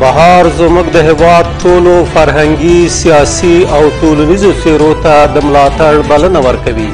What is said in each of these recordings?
بهار زموږ د هېواد ټولو فرهنګي، سیاسي او ټولنیزو څېرو ته د ملاتړ بلنه ورکوي.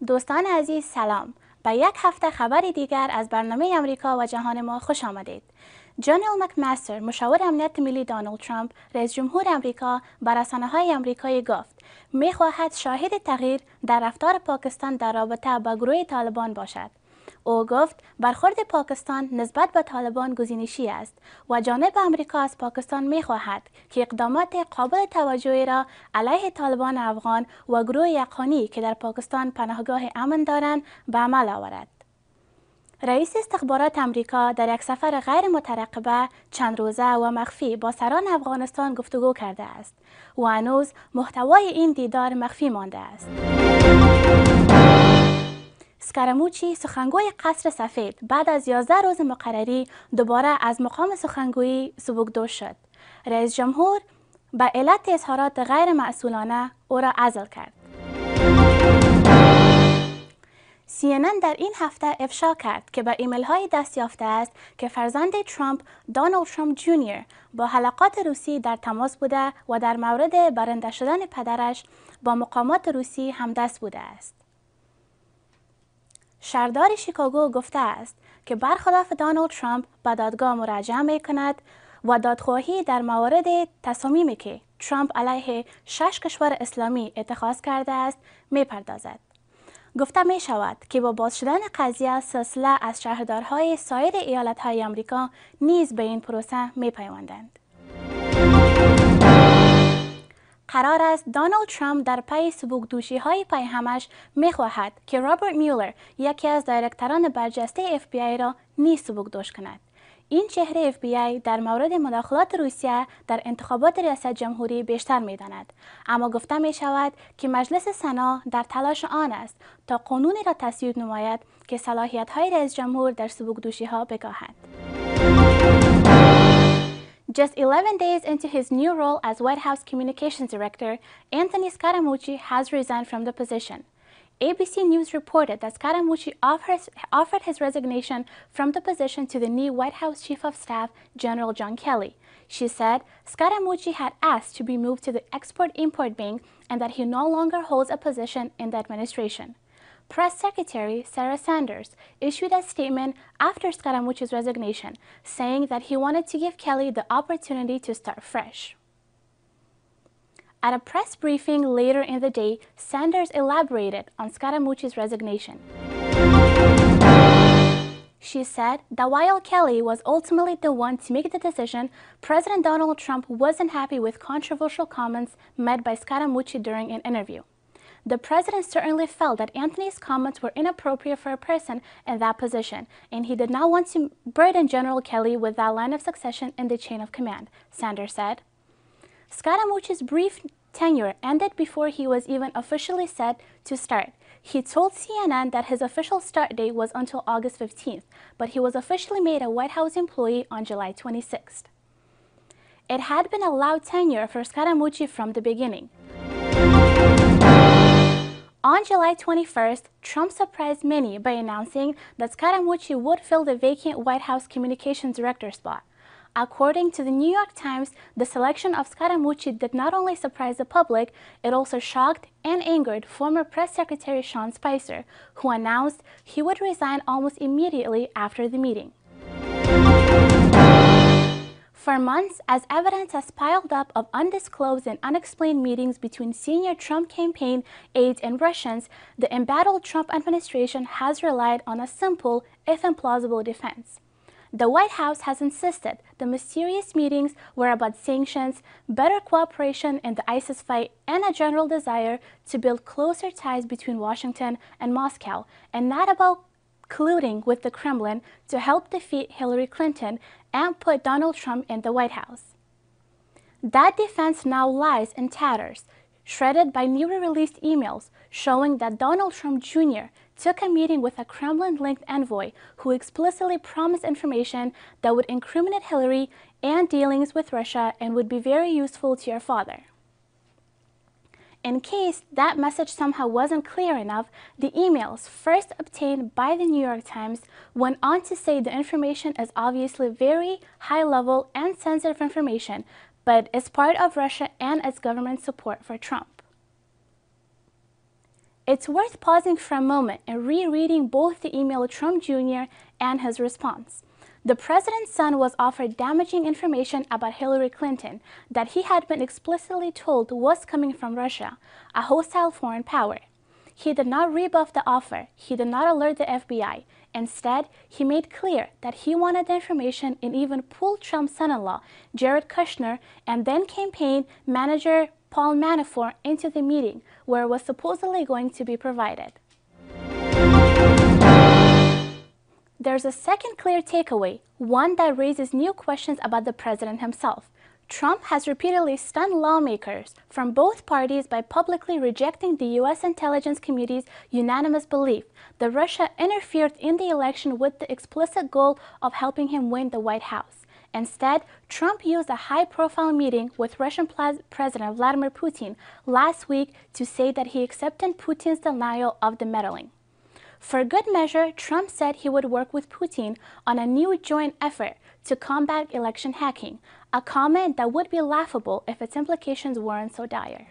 دوستان عزیز سلام. به یک هفته خبری دیگر از برنامه امریکا و جهان ما خوش آمدید. جنرال مکمستر، مشاور امنیت ملی دونالد ترامپ، رئیس جمهور امریکا، به رسانه‌های آمریکایی گفت می‌خواهد شاهد تغییر در رفتار پاکستان در رابطه با گروه طالبان باشد. او گفت برخورد پاکستان نسبت به طالبان گزینشی است و جانب آمریکا از پاکستان می‌خواهد که اقدامات قابل توجهی را علیه طالبان افغان و گروه یقانی که در پاکستان پناهگاه امن دارند به عمل آورد. رئیس استخبارات آمریکا در یک سفر غیر مترقبه چند روزه و مخفی با سران افغانستان گفتگو کرده است و هنوز محتوای این دیدار مخفی مانده است. اسکاراموچی، سخنگوی قصر سفید، بعد از 11 روز مقرری دوباره از مقام سخنگویی سبکدوش شد. رئیس جمهور به علت اظهارات غیر مسئولانه او را عزل کرد. CNN در این هفته افشا کرد که به ایمیل های دست یافته است که فرزند ترامپ، دونالد ترامپ جونیور، با حلقات روسی در تماس بوده و در مورد برنده شدن پدرش با مقامات روسی همدست بوده است. شهردار شیکاگو گفته است که برخلاف دونالد ترامپ به دادگاه مراجعه می کند و دادخواهی در مورد تصامیمی که ترامپ علیه 6 کشور اسلامی اتخاذ کرده است می پردازد. گفته می شود که با باز شدن قضیه سلسله از شهردارهای سایر ایالتهای آمریکا نیز به این پروسه می پیوندند. قرار است دونالد ترامپ در پی سبکدوشی های پیهمش می خواهد که رابرت میولر، یکی از دایرکتران برجسته FBI را نیز سبکدوش کند. این چهره FBI در مورد مداخلات روسیه در انتخابات ریاست جمهوری بیشتر می داند، اما گفته می شود که مجلس سنا در تلاش آن است تا قانونی را تصویب نماید که صلاحیت های رئیس جمهور در سبکدوشی ها بکاهد. Just 11 days into his new role as White House Communications Director, Anthony Scaramucci has resigned from the position. ABC News reported that Scaramucci offered his resignation from the position to the new White House Chief of Staff, General John Kelly. She said Scaramucci had asked to be moved to the Export-Import Bank and that he no longer holds a position in the administration. Press Secretary Sarah Sanders issued a statement after Scaramucci's resignation, saying that he wanted to give Kelly the opportunity to start fresh. At a press briefing later in the day, Sanders elaborated on Scaramucci's resignation. She said that while Kelly was ultimately the one to make the decision, President Donald Trump wasn't happy with controversial comments made by Scaramucci during an interview. The president certainly felt that Anthony's comments were inappropriate for a person in that position, and he did not want to burden General Kelly with that line of succession in the chain of command, Sanders said. Scaramucci's brief tenure ended before he was even officially set to start. He told CNN that his official start date was until August 15th, but he was officially made a White House employee on July 26th. It had been a loud tenure for Scaramucci from the beginning. On July 21st, Trump surprised many by announcing that Scaramucci would fill the vacant White House Communications Director spot. According to the New York Times, the selection of Scaramucci did not only surprise the public, it also shocked and angered former Press Secretary Sean Spicer, who announced he would resign almost immediately after the meeting. For months, as evidence has piled up of undisclosed and unexplained meetings between senior Trump campaign aides and Russians, the embattled Trump administration has relied on a simple, if implausible, defense. The White House has insisted the mysterious meetings were about sanctions, better cooperation in the ISIS fight, and a general desire to build closer ties between Washington and Moscow, and not about colluding with the Kremlin to help defeat Hillary Clinton and put Donald Trump in the White House. That defense now lies in tatters, shredded by newly released emails showing that Donald Trump Jr. took a meeting with a Kremlin-linked envoy who explicitly promised information that would incriminate Hillary and dealings with Russia and would be very useful to your father. In case that message somehow wasn't clear enough, the emails first obtained by the New York Times went on to say the information is obviously very high-level and sensitive information, but is part of Russia and its government support for Trump. It's worth pausing for a moment and rereading both the email of Trump Jr. and his response. The president's son was offered damaging information about Hillary Clinton that he had been explicitly told was coming from Russia, a hostile foreign power. He did not rebuff the offer. He did not alert the FBI. Instead, he made clear that he wanted the information and even pulled Trump's son-in-law, Jared Kushner, and then campaign manager Paul Manafort into the meeting where it was supposedly going to be provided. There's a second clear takeaway, one that raises new questions about the president himself. Trump has repeatedly stunned lawmakers from both parties by publicly rejecting the U.S. intelligence community's unanimous belief that Russia interfered in the election with the explicit goal of helping him win the White House. Instead, Trump used a high-profile meeting with Russian President Vladimir Putin last week to say that he accepted Putin's denial of the meddling. For good measure, Trump said he would work with Putin on a new joint effort to combat election hacking, a comment that would be laughable if its implications weren't so dire.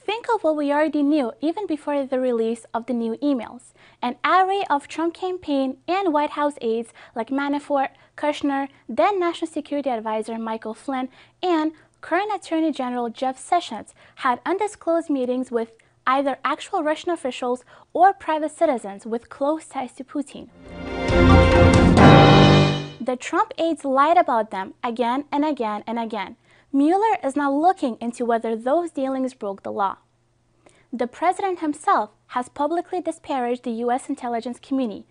Think of what we already knew even before the release of the new emails. An array of Trump campaign and White House aides like Manafort, Kushner, then National Security Advisor Michael Flynn, and current Attorney General Jeff Sessions had undisclosed meetings with either actual Russian officials or private citizens with close ties to Putin. The Trump aides lied about them again and again and again. Mueller is now looking into whether those dealings broke the law. The president himself has publicly disparaged the U.S. intelligence community,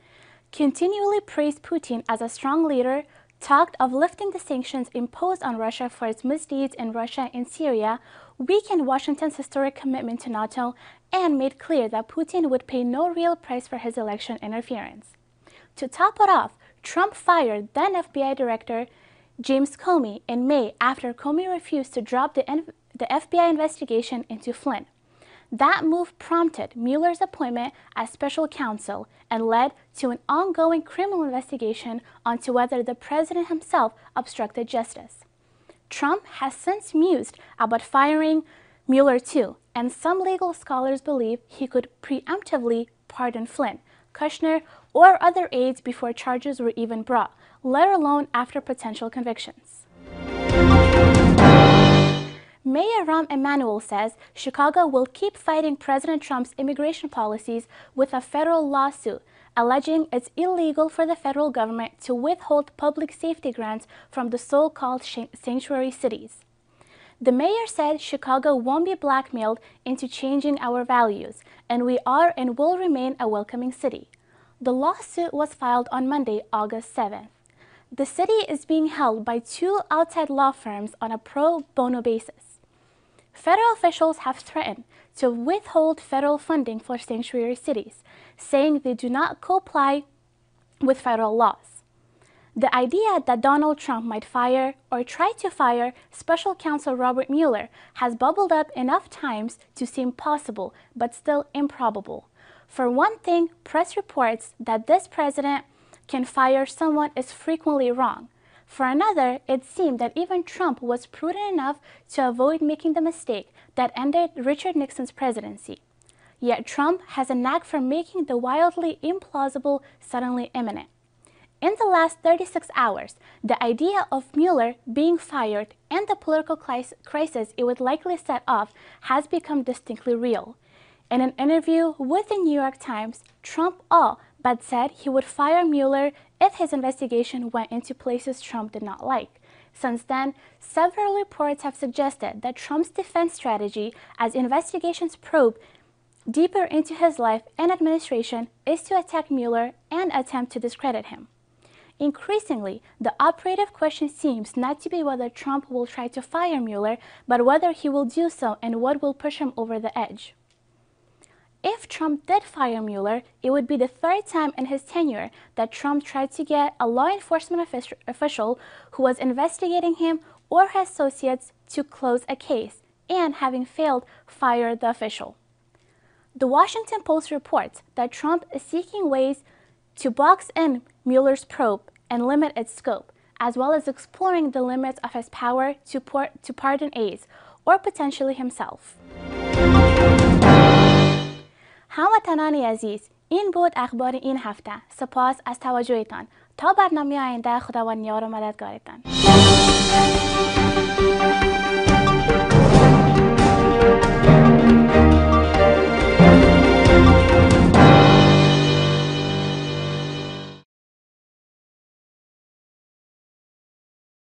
continually praised Putin as a strong leader, talked of lifting the sanctions imposed on Russia for its misdeeds in Russia and Syria, weakened Washington's historic commitment to NATO, and made clear that Putin would pay no real price for his election interference. To top it off, Trump fired then FBI Director James Comey in May after Comey refused to drop the FBI investigation into Flynn. That move prompted Mueller's appointment as special counsel and led to an ongoing criminal investigation onto whether the president himself obstructed justice. Trump has since mused about firing Mueller too, and some legal scholars believe he could preemptively pardon Flynn, Kushner, or other aides before charges were even brought, let alone after potential convictions. Mayor Rahm Emanuel says Chicago will keep fighting President Trump's immigration policies with a federal lawsuit, alleging it's illegal for the federal government to withhold public safety grants from the so-called sanctuary cities. The mayor said Chicago won't be blackmailed into changing our values, and we are and will remain a welcoming city. The lawsuit was filed on Monday, August 7th. The city is being held by two outside law firms on a pro bono basis. Federal officials have threatened to withhold federal funding for sanctuary cities, saying they do not comply with federal laws. The idea that Donald Trump might fire or try to fire Special Counsel Robert Mueller has bubbled up enough times to seem possible, but still improbable. For one thing, press reports that this president can fire someone is frequently wrong. For another, it seemed that even Trump was prudent enough to avoid making the mistake that ended Richard Nixon's presidency. Yet Trump has a knack for making the wildly implausible suddenly imminent. In the last 36 hours, the idea of Mueller being fired and the political crisis it would likely set off has become distinctly real. In an interview with the New York Times, Trump all but said he would fire Mueller if his investigation went into places Trump did not like. Since then, several reports have suggested that Trump's defense strategy as investigations probe deeper into his life and administration is to attack Mueller and attempt to discredit him. Increasingly, the operative question seems not to be whether Trump will try to fire Mueller, but whether he will do so and what will push him over the edge. If Trump did fire Mueller, it would be the third time in his tenure that Trump tried to get a law enforcement official who was investigating him or his associates to close a case, and having failed, fire the official. The Washington Post reports that Trump is seeking ways to box in Mueller's probe and limit its scope, as well as exploring the limits of his power to pardon aides, or potentially himself. هموطنان عزیز، این بود اخبار این هفته. سپاس از توجهتان. تا برنامه آینده، خداوند یار و مددگارتان.